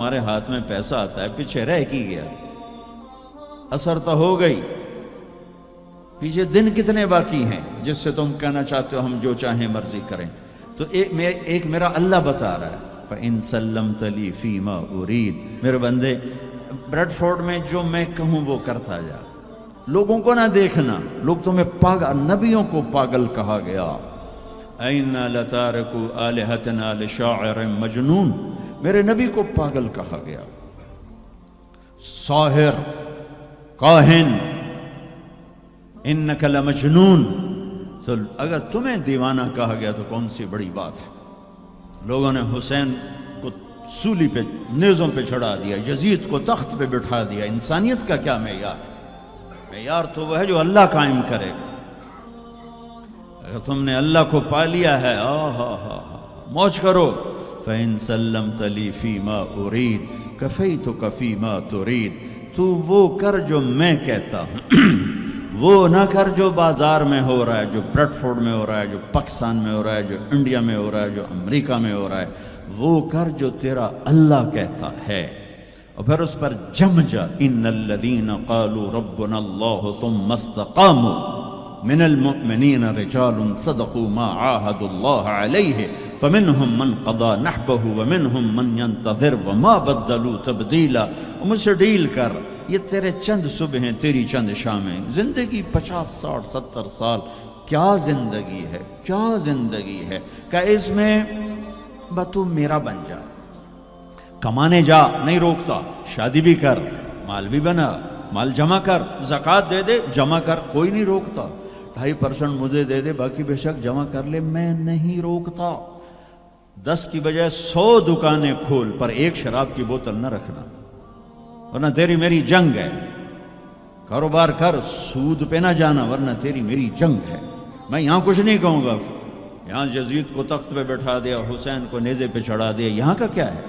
ہمارے ہاتھ میں پیسہ آتا ہے پیچھے رہ کی گیا، اثر تو ہو گئی، پیچھے دن کتنے باقی ہیں جس سے تم کہنا چاہتے ہو ہم جو چاہیں مرضی کریں؟ تو ایک میرا اللہ بتا رہا ہے فَإِن سَلَّمْتَ لِي فِي مَا أُرِيد، میرے بندے بریڈ فورڈ میں جو میں کہوں وہ کرتا جا، لوگوں کو نہ دیکھنا، لوگ تمہیں پاگل، نبیوں کو پاگل کہا گیا، اَإِنَّا لَتَارِكُ آلِهَتَنَا لِشَاعِرٍ مَجْنُونٍ، میرے نبی کو پاگل کہا گیا، ساحر، کاہن، اِنَّكَ لَمَجْنُونَ، تو اگر تمہیں دیوانہ کہا گیا تو کون سی بڑی بات ہے؟ لوگوں نے حسین کو سولی پہ، نیزوں پہ چڑھا دیا، یزید کو تخت پہ بٹھا دیا، انسانیت کا کیا معیار ہے؟ معیار تو وہ ہے جو اللہ قائم کرے گا۔ اگر تم نے اللہ کو پا لیا ہے، موج کرو، فَإِن سَلَّمْتَ لِي فِي مَا أُرِيد كَفَيْتُكَ فِي مَا تُرِيد، تو وہ کر جو میں کہتا ہوں، وہ نہ کر جو بازار میں ہو رہا ہے، جو بریڈ فورڈ میں ہو رہا ہے، جو پاکستان میں ہو رہا ہے، جو انڈیا میں ہو رہا ہے، جو امریکہ میں ہو رہا ہے، وہ کر جو تیرا اللہ کہتا ہے، اور پھر اس پر جم جا۔ ان الذین قالوا ربنا اللہ ثم استقاموا من المؤمنین رجال صدقوا ما عاہدوا اللہ علیہ فمنہم من قضى نحبہ ومنہم من ينتظر وما بدلوا تبدیلا۔ مجھ سے ڈیل کر، یہ تیرے چند صبح ہیں، تیری چند شامیں، زندگی 50 60 70 سال، کیا زندگی ہے، کیا زندگی ہے کہ اس میں تو میرا بن جا، کمانے جا، نہیں روکتا، شادی بھی کر، مال بھی بنا، مال جمع کر، زکوٰۃ دے دے، جمع کر، کوئی نہیں روکتا، 2.5% مجھے دے دے، باقی بے شک جمع کر لے، میں نہیں روکتا۔ 10 کی بجائے 100 دکانیں کھول، پر ایک شراب کی بوتل نہ رکھنا، ورنہ تیری میری جنگ ہے۔ کاروبار کر، سود پہ نہ جانا، ورنہ تیری میری جنگ ہے۔ میں یہاں کچھ نہیں کہوں گا، یہاں یزید کو تخت پہ بٹھا دیا، حسین کو نیزے پہ چڑھا دیا، یہاں کا کیا ہے؟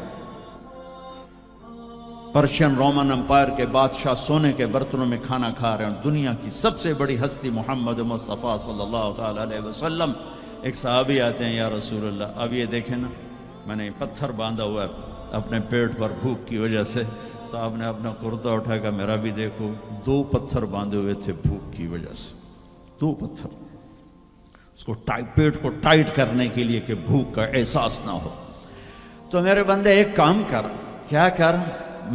پرشین رومن امپائر کے بادشاہ سونے کے برتنوں میں کھانا کھا رہے ہیں، دنیا کی سب سے بڑی ہستی محمد مصطفیٰ صلی اللہ تعالیٰ علیہ وسلم، ایک صحابی آتے ہیں، یا رسول اللہ اب یہ دیکھیں نا، میں نے پتھر باندھا ہوا ہے اپنے پیٹ پر بھوک کی وجہ سے، تو آپ نے اپنا کرتا اٹھا کہ میرا بھی دیکھو، 2 پتھر باندھے ہوئے تھے بھوک کی وجہ سے، 2 پتھر، اس کو پیٹ کو ٹائٹ کرنے کے لیے کہ بھوک کا احساس نہ ہو۔ تو میرے بندے ایک کام کر، کیا کر؟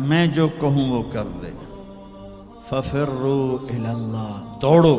میں جو کہوں وہ کر دے، فَفِرُّوا إِلَى اللَّهِ، دوڑو